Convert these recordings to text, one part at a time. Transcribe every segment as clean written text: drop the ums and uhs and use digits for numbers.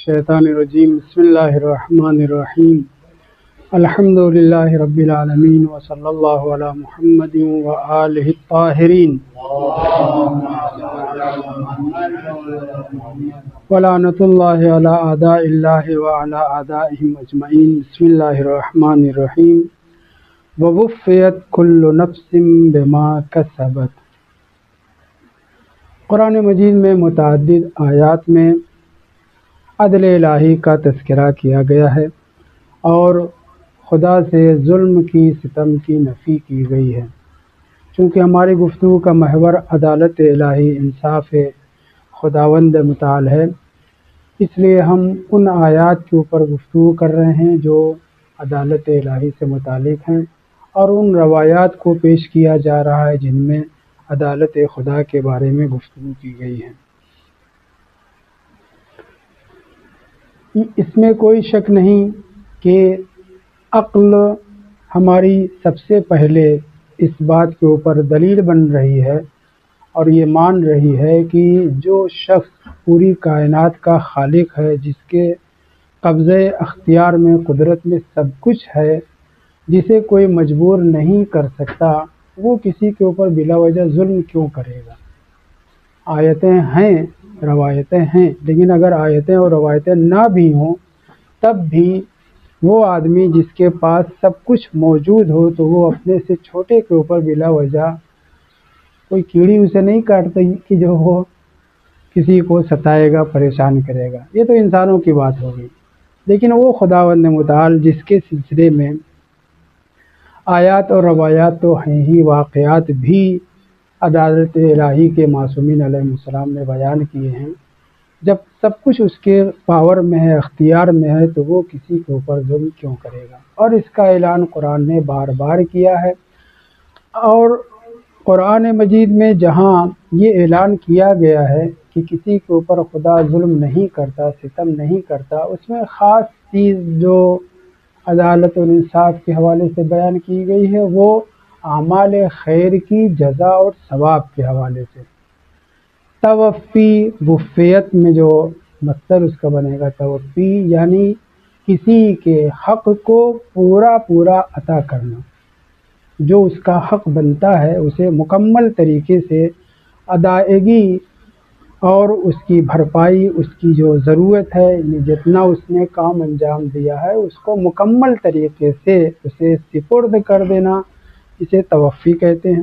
الشیطان الرجیم بسم اللہ الرحمن الرحیم الحمد للہ رب العالمین وصلی اللہ علی محمد وآلہ الطاہرین ولعنۃ اللہ علی اعداء اللہ وعلی اعدائہم اجمعین بسم اللہ الرحمن الرحیم ووفیت کل نفس بما کسبت۔ قرآن مجید میں متعدد آیات میں عدل الہی کا تذکرہ کیا گیا ہے اور خدا سے ظلم کی ستم کی نفی کی گئی ہے۔ چونکہ ہماری گفتگو کا محور عدالت الہی انصاف خداوند متعال ہے، اس لیے ہم ان آیات کے اوپر گفتگو کر رہے ہیں جو عدالت الہی سے متعلق ہیں، اور ان روایات کو پیش کیا جا رہا ہے جن میں عدالت خدا کے بارے میں گفتگو کی گئی ہے۔ اس میں کوئی شک نہیں کہ عقل ہماری سب سے پہلے اس بات کے اوپر دلیل بن رہی ہے اور یہ مان رہی ہے کہ جو شخص پوری کائنات کا خالق ہے، جس کے قبضے اختیار میں قدرت میں سب کچھ ہے، جسے کوئی مجبور نہیں کر سکتا، وہ کسی کے اوپر بلا وجہ ظلم کیوں کرے گا؟ آیتیں ہیں، روایتیں ہیں، لیکن اگر آیتیں اور روایتیں نہ بھی ہوں تب بھی وہ آدمی جس کے پاس سب کچھ موجود ہو تو وہ اپنے سے چھوٹے کے اوپر بلا وجہ کوئی کیڑی اسے نہیں کاٹتی کہ جو وہ کسی کو ستائے گا، پریشان کرے گا۔ یہ تو انسانوں کی بات ہوگی، لیکن وہ خداوند متعال جس کے سلسلے میں آیات اور روایات تو ہیں ہی، واقعات بھی عدالت الہی کے معصومین علیہ السلام نے بیان کیے ہیں، جب سب کچھ اس کے پاور میں ہے، اختیار میں ہے، تو وہ کسی کے اوپر ظلم کیوں کرے گا؟ اور اس کا اعلان قرآن نے بار بار کیا ہے، اور قرآن مجید میں جہاں یہ اعلان کیا گیا ہے کہ کسی کے اوپر خدا ظلم نہیں کرتا، ستم نہیں کرتا، اس میں خاص چیز جو عدالت اور انصاف کے حوالے سے بیان کی گئی ہے وہ اعمال خیر کی جزا اور ثواب کے حوالے سے۔ توفی وفیت میں جو مصدر اس کا بنے گا توفی، یعنی کسی کے حق کو پورا عطا کرنا، جو اس کا حق بنتا ہے اسے مکمل طریقے سے ادائیگی اور اس کی بھرپائی، اس کی جو ضرورت ہے، جتنا اس نے کام انجام دیا ہے اس کو مکمل طریقے سے اسے سپرد کر دینا، اسے توفی کہتے ہیں۔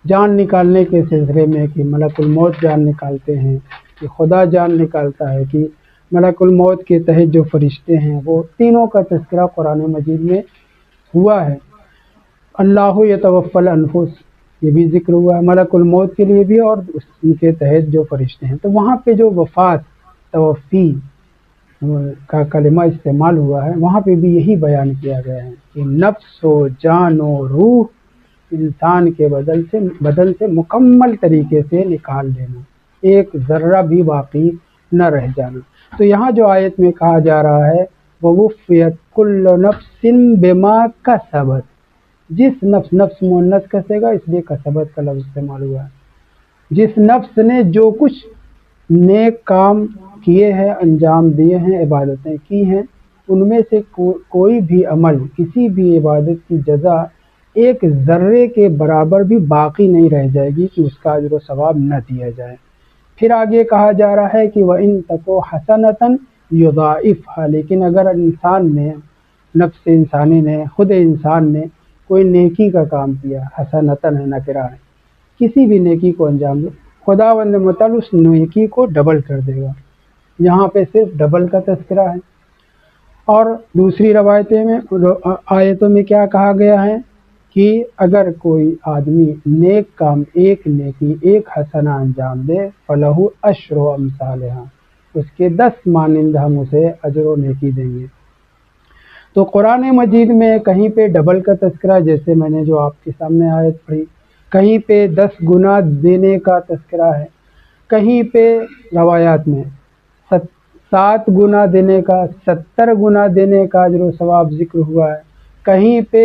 جان نکالنے کے سلسلے میں کہ ملک الموت جان نکالتے ہیں، کہ خدا جان نکالتا ہے، کہ ملک الموت کے تحت جو فرشتے ہیں، وہ تینوں کا تذکرہ قرآن مجید میں ہوا ہے۔ اللہ یتوفی الانفس، یہ بھی ذکر ہوا ہے ملک الموت کے لیے بھی، اور ان کے تحت جو فرشتے ہیں۔ تو وہاں پہ جو وفات، توفی کا کلمہ استعمال ہوا ہے، وہاں پہ بھی یہی بیان کیا گیا ہے کہ نفس و جان و روح انسان کے بدن سے مکمل طریقے سے نکال دینا، ایک ذرہ بھی باقی نہ رہ جانا۔ تو یہاں جو آیت میں کہا جا رہا ہے وَوُفِّيَتْ كُلُّ نَفْسٍ بِمَا كَسَبَتْ، جس نفس مؤنث کسے گا اس لیے کسبت کا لفظ استعمال ہوا ہے، جس نفس نے جو کچھ نیک کام کیے ہیں، انجام دیے ہیں، عبادتیں کی ہیں، ان میں سے کوئی بھی عمل، کسی بھی عبادت کی جزا ایک ذرے کے برابر بھی باقی نہیں رہ جائے گی کہ اس کا اجر و ثواب نہ دیا جائے۔ پھر آگے کہا جا رہا ہے کہ وَإِن تَكُ حَسَنَةً يُضَاعِفْهَا، لیکن اگر انسان نے، نفس انسانی نے، خود انسان نے کوئی نیکی کا کام کیا، حسنتاً ہے، نکرہ ہے، کسی بھی نیکی کو انجام دے، خداوند متعال اس نیکی کو ڈبل کر دے گا۔ یہاں پہ صرف ڈبل کا تذکرہ ہے۔ اور دوسری روایتیں میں، آیتوں میں کیا کہا گیا ہے کہ اگر کوئی آدمی نیک کام، ایک نیکی، ایک حسنہ انجام دے، فَلَهُ عَشْرُ أَمْثَالِهَا، اس کے 10 مانند ہم اسے اجر و نیکی دیں گے۔ تو قرآن مجید میں کہیں پہ ڈبل کا تذکرہ، جیسے میں نے جو آپ کے سامنے آیت پڑھی، کہیں پہ 10 گنا دینے کا تذکرہ ہے، کہیں پہ روایات میں 7 گنا دینے کا، 70 گنا دینے کا اجر و ثواب ذکر ہوا ہے، کہیں پہ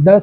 10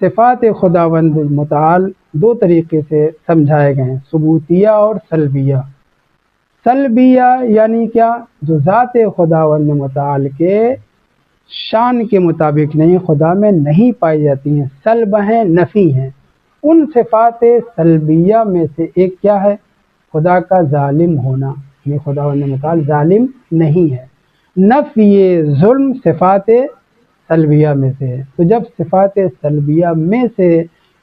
صفات خداوند متعال دو طریقے سے سمجھائے گئے ہیں، ثبوتیہ اور سلبیہ۔ سلبیہ یعنی کیا؟ جو ذات خداوند متعال کے شان کے مطابق نہیں، خدا میں نہیں پائی جاتی ہیں، سلب ہیں، نفی ہیں۔ ان صفات سلبیہ میں سے ایک کیا ہے؟ خدا کا ظالم ہونا، یعنی خداوند متعال ظالم نہیں ہے۔ نفی ظلم صفات سلبیہ میں سے ہے۔ تو جب صفات سلبیہ میں سے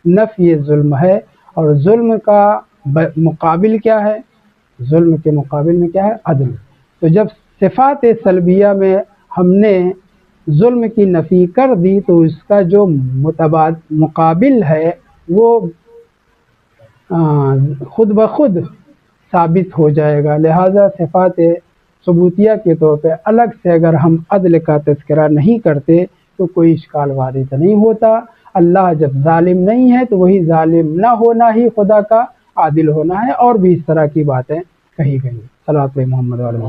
نفی ظلم ہے، اور ظلم کا مقابل کیا ہے؟ ظلم کے مقابل میں کیا ہے؟ عدل۔ تو جب صفات سلبیہ میں ہم نے ظلم کی نفی کر دی تو اس کا جو مقابل ہے وہ خود بخود ثابت ہو جائے گا۔ لہذا صفات ثبوتیہ کے طور پہ الگ سے اگر ہم عدل کا تذکرہ نہیں کرتے تو کوئی اشکال وارد نہیں ہوتا۔ اللہ جب ظالم نہیں ہے تو وہی ظالم نہ ہونا ہی خدا کا عادل ہونا ہے، اور بھی اس طرح کی باتیں کہی گئی۔ صلوات محمد علیہ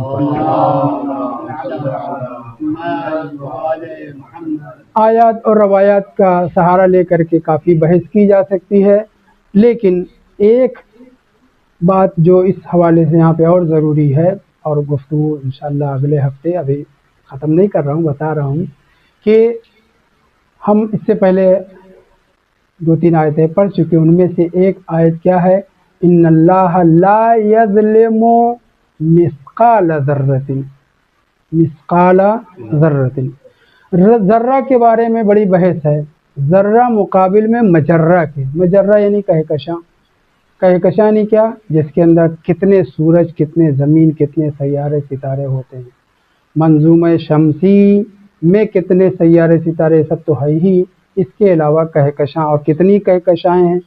آیات اور روایات کا سہارا لے کر کے کافی بحث کی جا سکتی ہے، لیکن ایک بات جو اس حوالے سے یہاں پہ اور ضروری ہے، اور گفتگو انشاءاللہ اگلے ہفتے، ابھی ختم نہیں کر رہا ہوں، بتا رہا ہوں کہ ہم اس سے پہلے 2-3 آیتیں پڑھ چکے، ان میں سے ایک آیت کیا ہے؟ ان اللہ لا یظلم مثقال ذرۃ، مثقال ذرۃ۔ ذرہ کے بارے میں بڑی بحث ہے۔ ذرہ مقابل میں مجرہ کے، مجرہ یعنی کہکشاں، کہکشاں یعنی کیا؟ جس کے اندر کتنے سورج، کتنے زمین، کتنے سیارے ستارے ہوتے ہیں، منظومہ شمسی میں کتنے سیارے ستارے، سب تو ہے ہی، اس کے علاوہ کہکشاں، اور کتنی کہکشائیں ہیں۔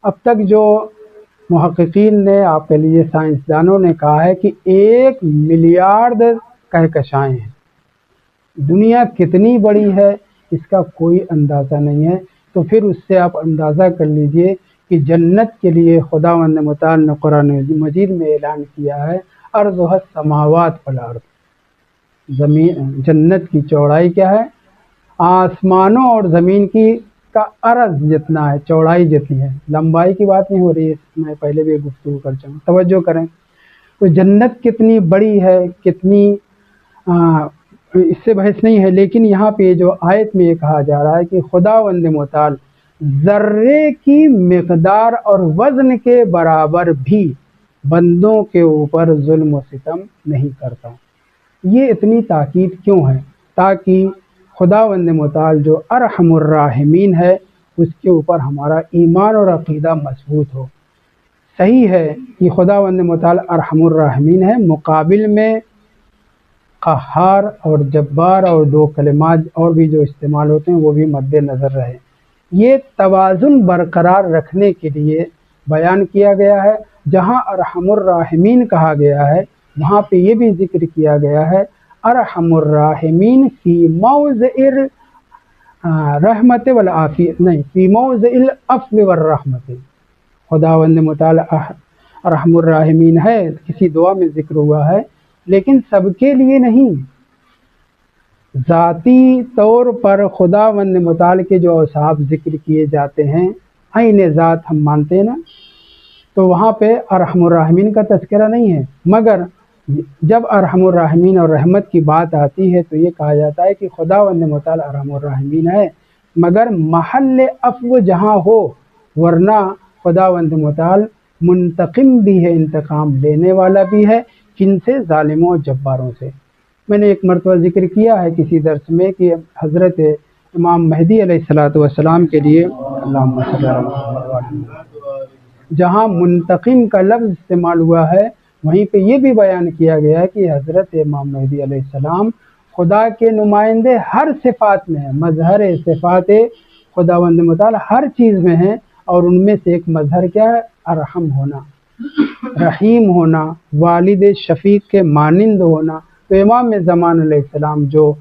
اب تک جو محققین نے، آپ کے لیے سائنسدانوں نے کہا ہے کہ 1 ملیارڈ کہکشائیں ہیں۔ دنیا کتنی بڑی ہے اس کا کوئی اندازہ نہیں ہے۔ تو پھر اس سے آپ اندازہ کر لیجئے کہ جنت کے لیے خداوند متعال نے قرآن مجید میں اعلان کیا ہے، ارضها السماوات والارض، زمین، جنت کی چوڑائی کیا ہے؟ آسمانوں اور زمین کی کا عرض جتنا ہے، چوڑائی جتنی ہے، لمبائی کی بات نہیں ہو رہی ہے، میں پہلے بھی گفتگو کر چکا ہوں، توجہ کریں۔ تو جنت کتنی بڑی ہے، کتنی اس سے بحث نہیں ہے، لیکن یہاں پہ جو آیت میں یہ کہا جا رہا ہے کہ خداوند متعال ذرے کی مقدار اور وزن کے برابر بھی بندوں کے اوپر ظلم و ستم نہیں کرتا۔ یہ اتنی تاکید کیوں ہے؟ تاکہ خداوند متعال جو ارحم الراحمین ہے اس کے اوپر ہمارا ایمان اور عقیدہ مضبوط ہو۔ صحیح ہے کہ خداوند متعال ارحم الراحمین ہے، مقابل میں قہار اور جبار اور 2 کلمات اور بھی جو استعمال ہوتے ہیں وہ بھی مد نظر رہے۔ یہ توازن برقرار رکھنے کے لیے بیان کیا گیا ہے۔ جہاں ارحم الراحمین کہا گیا ہے وہاں پہ یہ بھی ذکر کیا گیا ہے ارحم الراحمین فی موضع رحمت والعافیت، نہیں، فی موضع العفو والرحمت۔ خداوند متعال ارحم الراحمین ہے، کسی دعا میں ذکر ہوا ہے، لیکن سب کے لیے نہیں۔ ذاتی طور پر خداوند متعال کے جو اوصاف ذکر کیے جاتے ہیں، عین ذات ہم مانتے ہیں نا، تو وہاں پہ ارحم الراحمین کا تذکرہ نہیں ہے، مگر جب ارحم الراحمین اور رحمت کی بات آتی ہے تو یہ کہا جاتا ہے کہ خداوند متعال ارحم الراحمین ہے، مگر محل عفو جہاں ہو، ورنہ خداوند متعال منتقم بھی ہے، انتقام لینے والا بھی ہے، کن سے؟ ظالموں اور جباروں سے۔ میں نے ایک مرتبہ ذکر کیا ہے کسی درس میں کہ حضرت امام مہدی علیہ السلام کے لیے اللہم صلی علی محمد، جہاں منتقم کا لفظ استعمال ہوا ہے وہیں پہ یہ بھی بیان کیا گیا ہے کہ حضرت امام مہدی علیہ السلام خدا کے نمائندے ہر صفات میں ہیں، مظہر صفات خداوند متعال ہر چیز میں ہیں، اور ان میں سے ایک مظہر کیا ہے؟ ارحم ہونا، رحیم ہونا، والد شفیق کے مانند ہونا۔ تو امام زمان علیہ السلام جو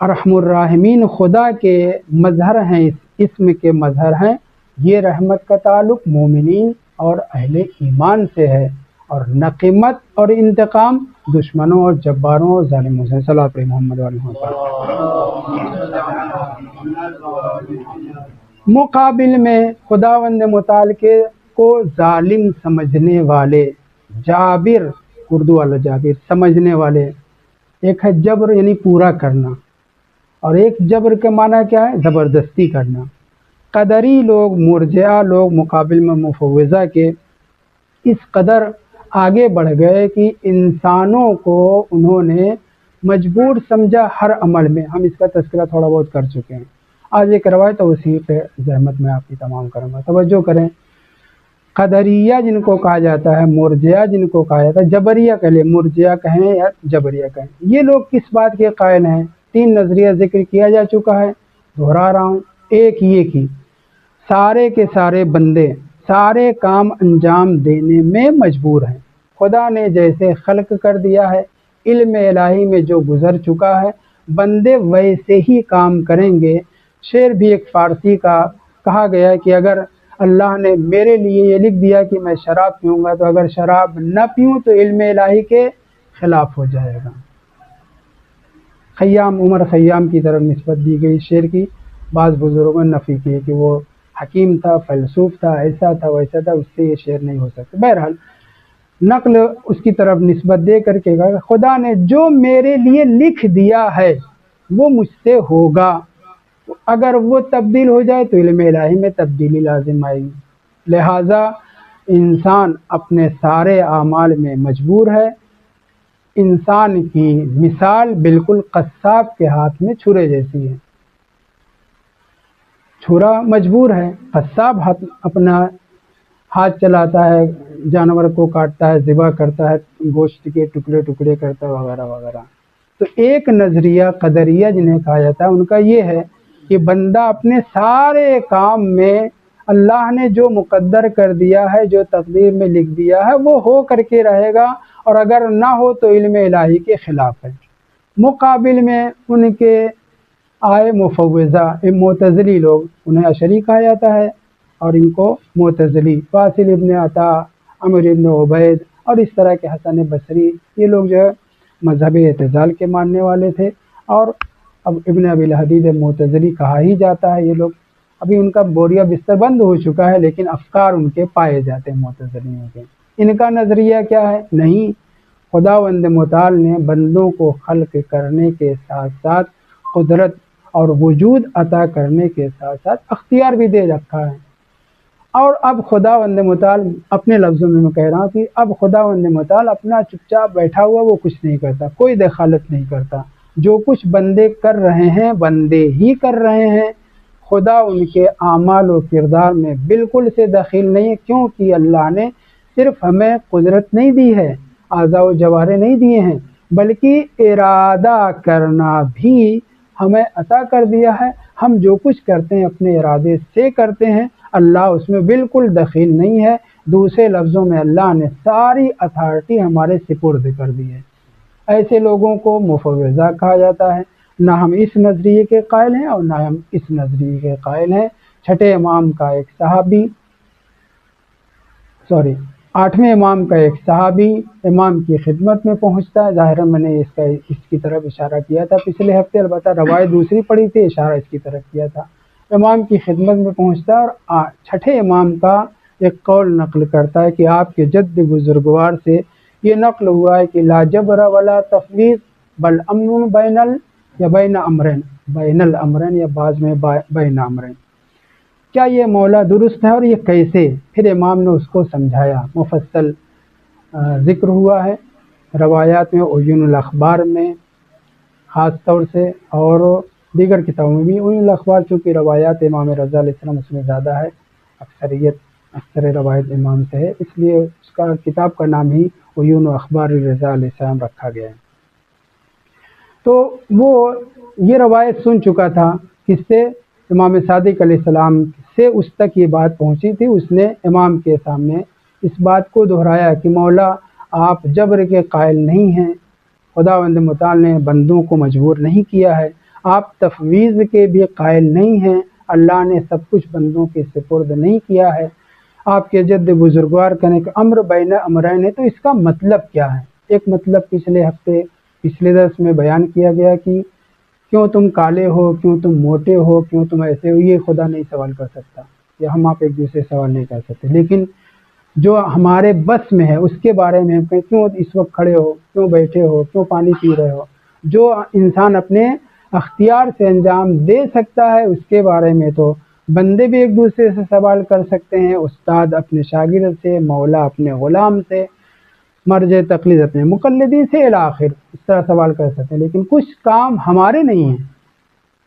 ارحم الراحمین خدا کے مظہر ہیں، اس اسم کے مظہر ہیں، یہ رحمت کا تعلق مومنین اور اہل ایمان سے ہے، اور نقمت اور انتقام دشمنوں اور جباروں اور ظالموں سے۔ صلی اللہ علیہ محمد علیہ وسلم۔ مقابل میں خداوند متعال کے کو ظالم سمجھنے والے، جابر، اردو والا جابر، سمجھنے والے، ایک ہے جبر یعنی پورا کرنا، اور ایک جبر کا معنی کیا ہے؟ زبردستی کرنا۔ قدری لوگ، مرجئہ لوگ مقابل میں مفوضہ کے اس قدر آگے بڑھ گئے کہ انسانوں کو انہوں نے مجبور سمجھا ہر عمل میں۔ ہم اس کا تذکرہ تھوڑا بہت کر چکے ہیں۔ آج ایک روایت ہے، اسی پہ زحمت میں آپ کی تمام کروں گا، توجہ کریں۔ قدریہ جن کو کہا جاتا ہے، مرجئہ جن کو کہا جاتا ہے، جبریہ کہہ لیں، مرجئہ کہیں یا جبریہ کہیں، یہ لوگ کس بات کے قائل ہیں؟ تین نظریہ ذکر کیا جا چکا ہے، دہرا رہا ہوں۔ ایک یہ کہ سارے کے سارے بندے سارے کام انجام دینے میں مجبور ہیں۔ خدا نے جیسے خلق کر دیا ہے، علم الہی میں جو گزر چکا ہے، بندے ویسے ہی کام کریں گے۔ شعر بھی ایک فارسی کا کہا گیا کہ اگر اللہ نے میرے لیے یہ لکھ دیا کہ میں شراب پیوں گا، تو اگر شراب نہ پیوں تو علم الہی کے خلاف ہو جائے گا۔ خیام، عمر خیام کی طرف نسبت دی گئی شعر کی، بعض بزرگوں نے نفی کی کہ وہ حکیم تھا، فیلسوف تھا، ایسا تھا ویسا تھا، اس سے یہ شعر نہیں ہو سکتا۔ بہرحال نقل اس کی طرف نسبت دے کر کے کہا، خدا نے جو میرے لیے لکھ دیا ہے وہ مجھ سے ہوگا، اگر وہ تبدیل ہو جائے تو علم الہی میں تبدیلی لازم آئے گی۔ لہٰذا انسان اپنے سارے اعمال میں مجبور ہے۔ انسان کی مثال بالکل قصاب کے ہاتھ میں چھرے جیسی ہے۔ چھرا مجبور ہے، قصاب اپنا ہاتھ چلاتا ہے، جانور کو کاٹتا ہے، ذبح کرتا ہے، گوشت کے ٹکڑے ٹکڑے کرتا ہے، وغیرہ وغیرہ۔ تو ایک نظریہ قدریہ جنہیں کہا جاتا ہے، ان کا یہ ہے کہ بندہ اپنے سارے کام میں اللہ نے جو مقدر کر دیا ہے، جو تقدیر میں لکھ دیا ہے، وہ ہو کر کے رہے گا، اور اگر نہ ہو تو علم الہی کے خلاف ہے۔ مقابل میں ان کے آئے مفوضہ، معتزلی لوگ، انہیں اشعری کہا جاتا ہے، اور ان کو معتزلی، واصل ابن عطا، عمر ابن عبید اور اس طرح کے حسن بصری، یہ لوگ جو ہے مذہب اعتزال کے ماننے والے تھے، اور اب ابن ابی الحدید معتزلی کہا ہی جاتا ہے۔ یہ لوگ ابھی ان کا بوریا بستر بند ہو چکا ہے، لیکن افکار ان کے پائے جاتے ہیں معتزلیوں کے۔ ان کا نظریہ کیا ہے؟ نہیں، خداوند متعال نے بندوں کو خلق کرنے کے ساتھ ساتھ قدرت اور وجود عطا کرنے کے ساتھ ساتھ اختیار بھی دے رکھا ہے۔ اور اب خداوند متعال، اپنے لفظوں میں میں کہہ رہا ہوں کہ اب خداوند متعال اپنا چپ چاپ بیٹھا ہوا، وہ کچھ نہیں کرتا، کوئی دخالت نہیں کرتا۔ جو کچھ بندے کر رہے ہیں بندے ہی کر رہے ہیں، خدا ان کے اعمال و کردار میں بالکل سے دخیل نہیں ہے، کیونکہ اللہ نے صرف ہمیں قدرت نہیں دی ہے، اعضاء و جوارح نہیں دیے ہیں، بلکہ ارادہ کرنا بھی ہمیں عطا کر دیا ہے۔ ہم جو کچھ کرتے ہیں اپنے ارادے سے کرتے ہیں، اللہ اس میں بالکل دخیل نہیں ہے۔ دوسرے لفظوں میں اللہ نے ساری اتھارٹی ہمارے سپرد کر دی ہے۔ ایسے لوگوں کو مفوضہ کہا جاتا ہے۔ نہ ہم اس نظریے کے قائل ہیں اور نہ ہم اس نظریے کے قائل ہیں۔ چھٹے امام کا ایک صحابی، آٹھویں امام کا ایک صحابی امام کی خدمت میں پہنچتا ہے۔ ظاہر میں نے اس کی طرف اشارہ کیا تھا پچھلے ہفتے، البتہ روایت دوسری پڑھی تھی، اشارہ اس کی طرف کیا تھا۔ امام کی خدمت میں پہنچتا ہے اور چھٹے امام کا ایک قول نقل کرتا ہے کہ آپ کے جد بزرگوار سے یہ نقل ہوا ہے کہ لا جبر ولا تفویض بل امن بین الامرین یا بعض میں بین امرین۔ کیا یہ مولا درست ہے اور یہ کیسے؟ پھر امام نے اس کو سمجھایا، مفصل ذکر ہوا ہے روایات میں، عیون الاخبار میں خاص طور سے، اور دیگر کتابوں میں بھی۔ عیون الاخبار چونکہ روایات امام رضا علیہ السلام اس میں زیادہ ہے، اکثر روایت امام سے ہے، اس لیے اس کا کتاب کا نام ہی عیون اخبار رضا علیہ السلام رکھا گیا ہے۔ تو وہ یہ روایت سن چکا تھا، کس سے؟ امام صادق علیہ السلام سے اس تک یہ بات پہنچی تھی۔ اس نے امام کے سامنے اس بات کو دہرایا کہ مولا آپ جبر کے قائل نہیں ہیں، خداوند متعال نے بندوں کو مجبور نہیں کیا ہے۔ آپ تفویض کے بھی قائل نہیں ہیں، اللہ نے سب کچھ بندوں کے سپرد نہیں کیا ہے۔ آپ کے جد بزرگوار کہنے کہ امر بین امرین ہے، تو اس کا مطلب کیا ہے؟ ایک مطلب پچھلے درس میں بیان کیا گیا کہ کیوں تم کالے ہو، کیوں تم موٹے ہو، کیوں تم ایسے ہو، یہ خدا نہیں سوال کر سکتا، یا ہم آپ ایک دوسرے سوال نہیں کر سکتے، لیکن جو ہمارے بس میں ہے اس کے بارے میں ہم کہیں کیوں اس وقت کھڑے ہو، کیوں بیٹھے ہو، کیوں پانی پی رہے ہو، جو انسان اپنے اختیار سے انجام دے سکتا ہے اس کے بارے میں تو بندے بھی ایک دوسرے سے سوال کر سکتے ہیں، استاد اپنے شاگرد سے، مولا اپنے غلام سے، مرجع تقلید اپنے مقلدین سے الی آخر، اس طرح سوال کر سکتے ہیں، لیکن کچھ کام ہمارے نہیں ہیں،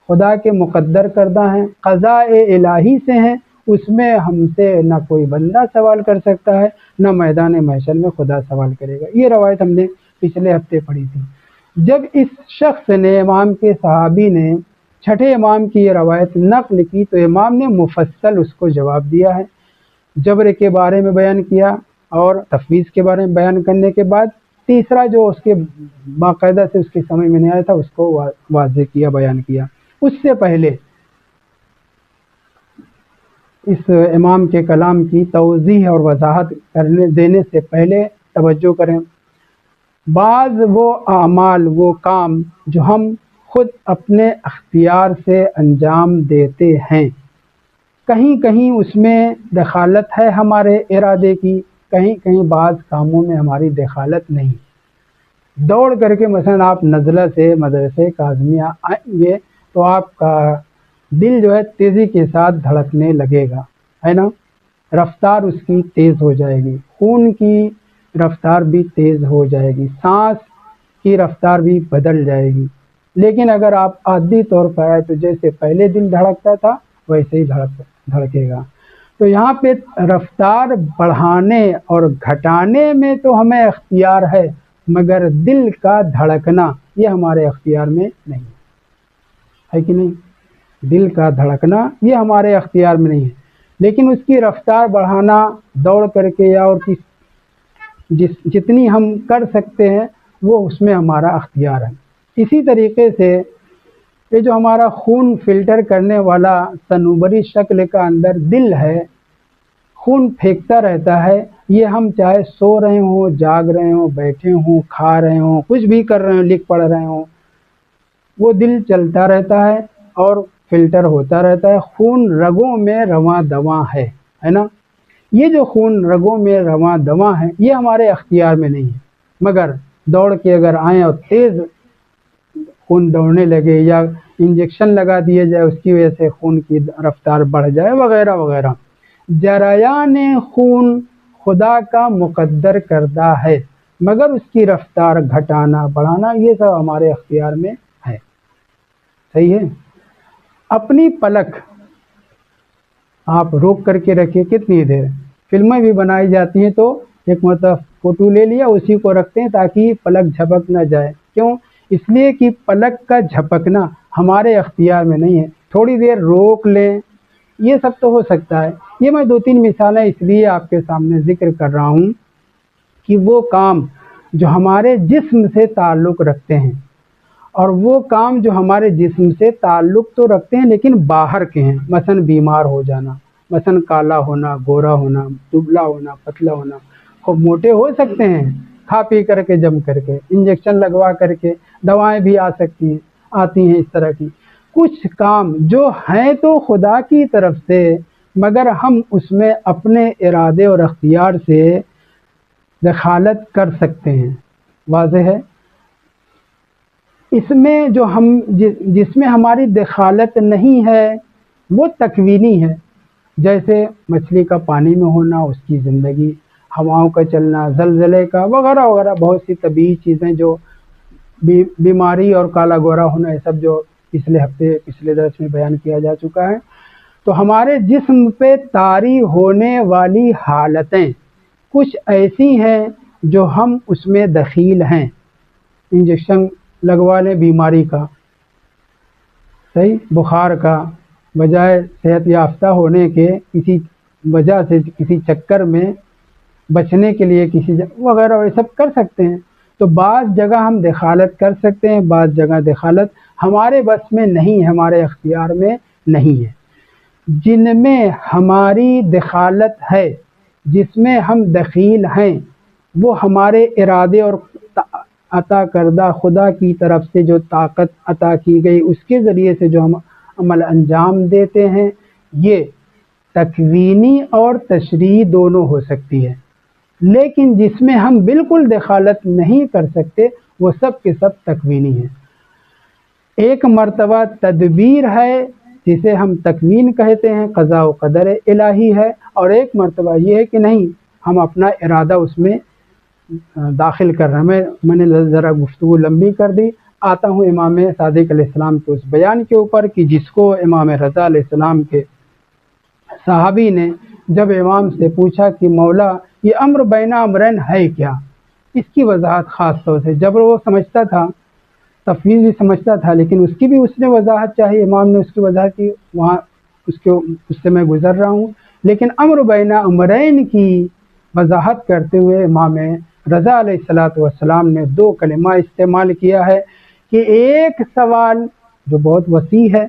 خدا کے مقدر کردہ ہیں، قضاء الہی سے ہیں، اس میں ہم سے نہ کوئی بندہ سوال کر سکتا ہے، نہ میدان محشر میں خدا سوال کرے گا۔ یہ روایت ہم نے پچھلے ہفتے پڑھی تھی۔ جب اس شخص نے، امام کے صحابی نے، چھٹے امام کی یہ روایت نقل کی تو امام نے مفصل اس کو جواب دیا ہے، جبر کے بارے میں بیان کیا اور تفویض کے بارے میں بیان کرنے کے بعد تیسرا جو اس کے باقاعدہ سے اس کے سمجھ میں نہیں آیا تھا اس کو واضح کیا، بیان کیا۔ اس سے پہلے اس امام کے کلام کی توضیح اور وضاحت دینے سے پہلے توجہ کریں، بعض وہ اعمال، وہ کام جو ہم خود اپنے اختیار سے انجام دیتے ہیں، کہیں کہیں اس میں دخالت ہے ہمارے ارادے کی، کہیں کہیں بعض کاموں میں ہماری دخالت نہیں۔ دوڑ کر کے مثلا آپ نزلہ سے مدرسے کاظمیہ آئیں گے تو آپ کا دل جو ہے تیزی کے ساتھ دھڑکنے لگے گا، ہے نا، رفتار اس کی تیز ہو جائے گی، خون کی رفتار بھی تیز ہو جائے گی، سانس کی رفتار بھی بدل جائے گی۔ لیکن اگر آپ عادی طور پر آئے تو جیسے پہلے دل دھڑکتا تھا ویسے ہی دھڑکے گا۔ تو یہاں پہ رفتار بڑھانے اور گھٹانے میں تو ہمیں اختیار ہے، مگر دل کا دھڑکنا یہ ہمارے اختیار میں نہیں ہے کہ نہیں؟ دل کا دھڑکنا یہ ہمارے اختیار میں نہیں ہے، لیکن اس کی رفتار بڑھانا دوڑ کر کے یا اور جتنی ہم کر سکتے ہیں وہ اس میں ہمارا اختیار ہے۔ اسی طریقے سے یہ جو ہمارا خون فلٹر کرنے والا صنوبری شکل کا اندر دل ہے، خون پھینکتا رہتا ہے، یہ ہم چاہے سو رہے ہوں، جاگ رہے ہوں، بیٹھے ہوں، کھا رہے ہوں، کچھ بھی کر رہے ہوں، لکھ پڑھ رہے ہوں، وہ دل چلتا رہتا ہے اور فلٹر ہوتا رہتا ہے، خون رگوں میں رواں دواں ہے نا؟ یہ جو خون رگوں میں رواں دواں ہے یہ ہمارے اختیار میں نہیں ہے، مگر دوڑ کے اگر آئیں اور تیز خون دوڑنے لگے یا انجیکشن لگا دیا جائے اس کی وجہ سے خون کی رفتار بڑھ جائے وغیرہ وغیرہ، جریان خون خدا کا مقدر کردہ ہے، مگر اس کی رفتار گھٹانا بڑھانا یہ سب ہمارے اختیار میں ہے۔ صحیح ہے؟ اپنی پلک آپ روک کر کے رکھیے، کتنی دیر؟ فلمیں بھی بنائی جاتی ہیں تو ایک مرتبہ فوٹو لے لیا اسی کو رکھتے ہیں تاکہ پلک جھپک نہ جائے، کیوں؟ اس لیے کہ پلک کا جھپکنا ہمارے اختیار میں نہیں ہے، تھوڑی دیر روک لیں، یہ سب تو ہو سکتا ہے۔ یہ میں 2-3 مثالیں اس لیے آپ کے سامنے ذکر کر رہا ہوں کہ وہ کام جو ہمارے جسم سے تعلق رکھتے ہیں اور وہ کام جو ہمارے جسم سے تعلق تو رکھتے ہیں لیکن باہر کے ہیں، مثلا بیمار ہو جانا، مثلا کالا ہونا، گورا ہونا، دبلا ہونا، پتلا ہونا، خوب موٹے ہو سکتے ہیں کھا پی کر کے، جم کر کے، انجیکشن لگوا کر کے، دوائیں بھی آتی ہیں اس طرح کی کچھ کام جو ہیں تو خدا کی طرف سے، مگر ہم اس میں اپنے ارادے اور اختیار سے دخالت کر سکتے ہیں۔ واضح ہے؟ اس میں جو جس میں ہماری دخالت نہیں ہے وہ تکوینی ہے، جیسے مچھلی کا پانی میں ہونا، اس کی زندگی، ہواؤں کا چلنا، زلزلے کا وغیرہ وغیرہ، بہت سی طبعی چیزیں جو بیماری اور کالا گورا ہونا، یہ سب جو پچھلے درس میں بیان کیا جا چکا ہے۔ تو ہمارے جسم پہ طاری ہونے والی حالتیں کچھ ایسی ہیں جو ہم اس میں دخیل ہیں، انجیکشن لگوا لیں بیماری کا، صحیح، بخار کا، بجائے صحت یافتہ ہونے کے کسی وجہ سے، کسی چکر میں بچنے کے لیے وغیرہ، یہ سب کر سکتے ہیں۔ تو بعض جگہ ہم دخالت کر سکتے ہیں، بعض جگہ دخالت ہمارے بس میں نہیں ہے، ہمارے اختیار میں نہیں ہے۔ جن میں ہماری دخالت ہے، جس میں ہم دخیل ہیں، وہ ہمارے ارادے اور عطا کردہ خدا کی طرف سے جو طاقت عطا کی گئی اس کے ذریعے سے جو ہم عمل انجام دیتے ہیں، یہ تکوینی اور تشریعی دونوں ہو سکتی ہے۔ لیکن جس میں ہم بالکل دخالت نہیں کر سکتے وہ سب کے سب تکوینی ہیں۔ ایک مرتبہ تدبیر ہے جسے ہم تکوین کہتے ہیں، قضاء و قدر الہی ہے، اور ایک مرتبہ یہ ہے کہ نہیں، ہم اپنا ارادہ اس میں داخل کر رہے ہیں۔ میں نے ذرا گفتگو لمبی کر دی، آتا ہوں امام صادق علیہ السلام کے اس بیان کے اوپر کہ جس کو امام رضا علیہ السلام کے صحابی نے جب امام سے پوچھا کہ مولا یہ امر بین امرین ہے کیا، اس کی وضاحت خاص طور سے جب وہ سمجھتا تھا، تفویض بھی سمجھتا تھا، لیکن اس کی بھی اس نے وضاحت چاہی، امام نے اس کی وضاحت کی، وہاں اس سے میں گزر رہا ہوں۔ لیکن امر بین امرین کی وضاحت کرتے ہوئے امام رضا علیہ السلام نے دو کلمہ استعمال کیا ہے کہ ایک سوال جو بہت وسیع ہے،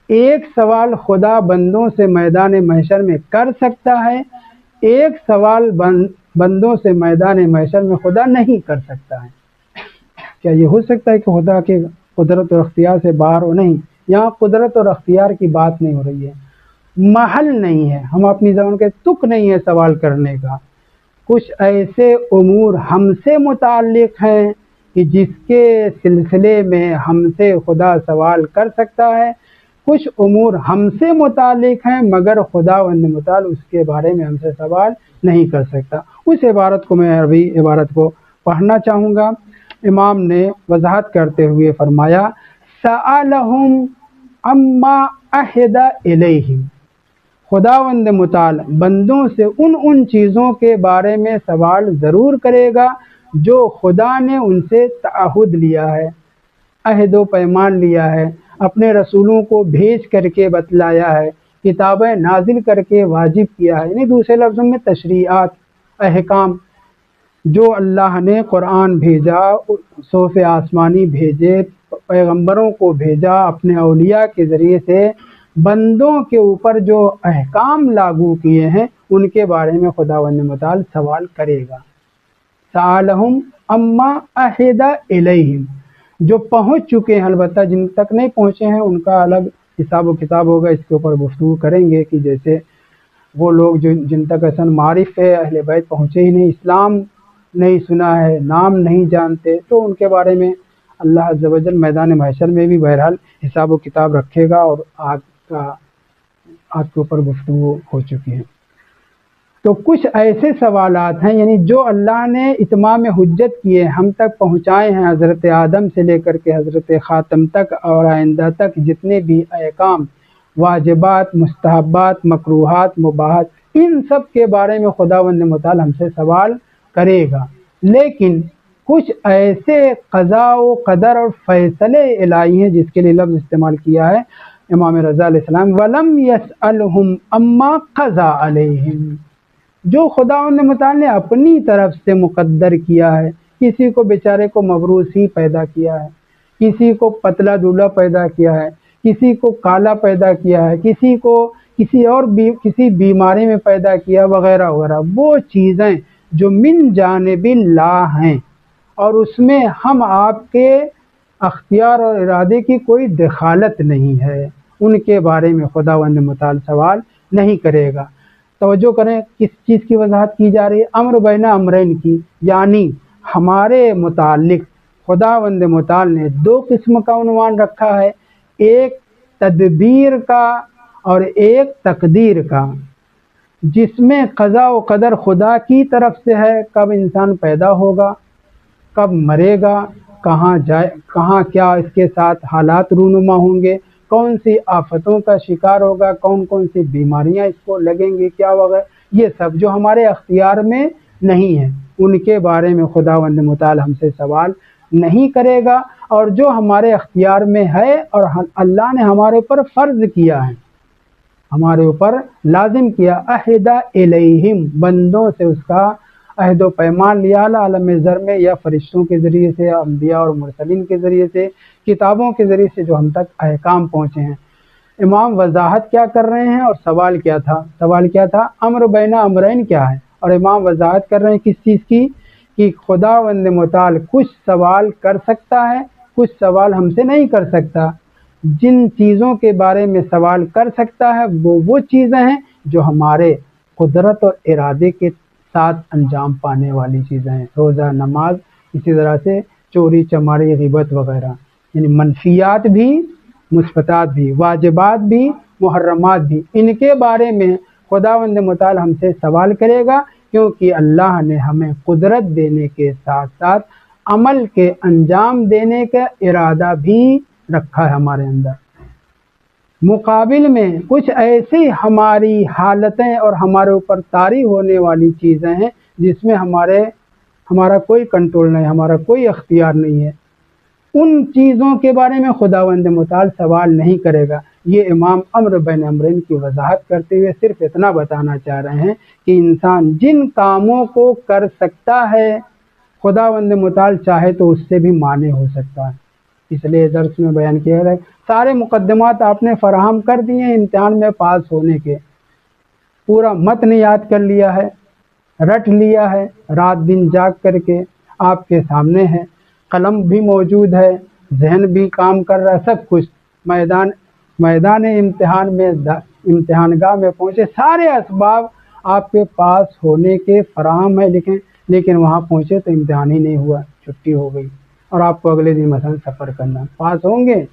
ایک سوال خدا بندوں سے میدان محشر میں کر سکتا ہے، ایک سوال بندوں سے میدان محشر میں خدا نہیں کر سکتا ہے۔ کیا یہ ہو سکتا ہے کہ خدا کے قدرت اور اختیار سے باہر ہو؟ نہیں، یہاں قدرت اور اختیار کی بات نہیں ہو رہی ہے، محل نہیں ہے، ہم اپنی زبان کے تک نہیں ہے سوال کرنے کا۔ کچھ ایسے امور ہم سے متعلق ہیں کہ جس کے سلسلے میں ہم سے خدا سوال کر سکتا ہے، کچھ امور ہم سے متعلق ہیں مگر خدا متعال اس کے بارے میں ہم سے سوال نہیں کر سکتا۔ اس عبارت کو میں عربی عبارت کو پڑھنا چاہوں گا۔ امام نے وضاحت کرتے ہوئے فرمایا سألہم اما عہد الیہم، خداوند متعال بندوں سے ان چیزوں کے بارے میں سوال ضرور کرے گا جو خدا نے ان سے تعہد لیا ہے، عہد و پیمان لیا ہے، اپنے رسولوں کو بھیج کر کے بتلایا ہے، کتابیں نازل کر کے واجب کیا ہے، یعنی دوسرے لفظوں میں تشریعات، احکام جو اللہ نے قرآن بھیجا، صحف آسمانی بھیجے، پیغمبروں کو بھیجا، اپنے اولیاء کے ذریعے سے بندوں کے اوپر جو احکام لاگو کیے ہیں ان کے بارے میں خداوند متعال سوال کرے گا۔ سألہم اما عہد الیہم، جو پہنچ چکے ہیں، البتہ جن تک نہیں پہنچے ہیں ان کا الگ حساب و کتاب ہوگا، اس کے اوپر گفتگو کریں گے کہ جیسے وہ لوگ جن تک اصل معارف ہے، اہل بیت پہنچے ہی نہیں، اسلام نہیں سنا ہے، نام نہیں جانتے، تو ان کے بارے میں اللہ عز و جل میدان محشر میں بھی بہرحال حساب و کتاب رکھے گا، اور آگ کے اوپر گفتگو ہو چکی ہے۔ تو کچھ ایسے سوالات ہیں یعنی جو اللہ نے اتمام حجت کیے ہم تک پہنچائے ہیں، حضرت آدم سے لے کر کے حضرت خاتم تک اور آئندہ تک جتنے بھی احکام، واجبات، مستحبات، مکروہات، مباحات، ان سب کے بارے میں خداوند متعال ہم سے سوال کرے گا۔ لیکن کچھ ایسے قضاء و قدر اور فیصلے الہی ہیں جس کے لیے لفظ استعمال کیا ہے امام رضا علیہ السلام وَلَمْ يَسْأَلْهُمْ أَمَّا قَضَى عَلَيْهِمْ، جو خداوند متعال نے اپنی طرف سے مقدر کیا ہے۔ کسی کو بیچارے کو مبروس ہی پیدا کیا ہے، کسی کو پتلا دولہ پیدا کیا ہے، کسی کو کالا پیدا کیا ہے، کسی کو کسی بیماری میں پیدا کیا، وغیرہ وغیرہ، وہ چیزیں جو من جانب اللہ ہیں اور اس میں ہم آپ کے اختیار اور ارادے کی کوئی دخالت نہیں ہے، ان کے بارے میں خداوند متعال سوال نہیں کرے گا۔ توجہ کریں کس چیز کی وضاحت کی جا رہی ہے؟ امر بین امرین کی، یعنی ہمارے متعلق خداوند متعال نے دو قسم کا عنوان رکھا ہے، ایک تدبیر کا اور ایک تقدیر کا، جس میں قضاء و قدر خدا کی طرف سے ہے، کب انسان پیدا ہوگا، کب مرے گا، کہاں کیا اس کے ساتھ حالات رونما ہوں گے، کون سی آفتوں کا شکار ہوگا، کون سی بیماریاں اس کو لگیں گی، کیا وغیرہ، یہ سب جو ہمارے اختیار میں نہیں ہیں ان کے بارے میں خداوند متعال ہم سے سوال نہیں کرے گا، اور جو ہمارے اختیار میں ہے اور اللہ نے ہمارے اوپر فرض کیا ہے، ہمارے اوپر لازم کیا، عہد الیہم، بندوں سے اس کا عہد و پیمان لیا عالم ذر میں، یا فرشتوں کے ذریعے سے، انبیاء اور مرسلین کے ذریعے سے، کتابوں کے ذریعے سے جو ہم تک احکام پہنچے ہیں۔ امام وضاحت کیا کر رہے ہیں اور سوال کیا تھا؟ سوال کیا تھا؟ امر بین امرین کیا ہے؟ اور امام وضاحت کر رہے ہیں کس چیز کی؟ کہ خداوند متعال کچھ سوال کر سکتا ہے، کچھ سوال ہم سے نہیں کر سکتا۔ جن چیزوں کے بارے میں سوال کر سکتا ہے وہ چیزیں ہیں جو ہمارے قدرت اور ارادے کے ساتھ انجام پانے والی چیزیں ہیں، روزہ، نماز، اسی طرح سے چوری چماری، غیبت وغیرہ، یعنی منفیات بھی، مثبتات بھی، واجبات بھی، محرمات بھی، ان کے بارے میں خداوند متعال ہم سے سوال کرے گا، کیونکہ اللہ نے ہمیں قدرت دینے کے ساتھ ساتھ عمل کے انجام دینے کا ارادہ بھی رکھا ہے ہمارے اندر۔ مقابل میں کچھ ایسی ہماری حالتیں اور ہمارے اوپر طاری ہونے والی چیزیں ہیں جس میں ہمارا کوئی کنٹرول نہیں، ہمارا کوئی اختیار نہیں ہے، ان چیزوں کے بارے میں خداوند متعال سوال نہیں کرے گا۔ یہ امام امر بین امرین کی وضاحت کرتے ہوئے صرف اتنا بتانا چاہ رہے ہیں کہ انسان جن کاموں کو کر سکتا ہے خداوند متعال چاہے تو اس سے بھی مانع ہو سکتا ہے۔ اس لیے درس میں بیان کیا ہے، سارے مقدمات آپ نے فراہم کر دیے ہیں امتحان میں پاس ہونے کے، پورا متن یاد کر لیا ہے، رٹ لیا ہے، رات دن جاگ کر کے آپ کے سامنے ہے، قلم بھی موجود ہے، ذہن بھی کام کر رہا ہے، سب کچھ میدان امتحان میں، امتحان گاہ میں پہنچے، سارے اسباب آپ کے پاس ہونے کے فراہم ہے، لیکن وہاں پہنچے تو امتحان ہی نہیں ہوا، چھٹی ہو گئی اور آپ کو اگلے دن مثلا سفر کرنا، پاس ہوں گے؟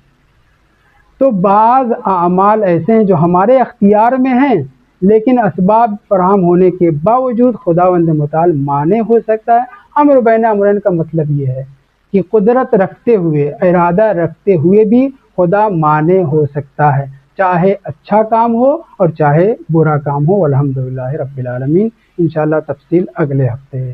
تو بعض اعمال ایسے ہیں جو ہمارے اختیار میں ہیں لیکن اسباب فراہم ہونے کے باوجود خداوند متعال مانع ہو سکتا ہے۔ امر بین امرین کا مطلب یہ ہے کہ قدرت رکھتے ہوئے، ارادہ رکھتے ہوئے بھی خدا مانع ہو سکتا ہے، چاہے اچھا کام ہو اور چاہے برا کام ہو۔ الحمدللہ رب العالمین۔ انشاءاللہ تفصیل اگلے ہفتے۔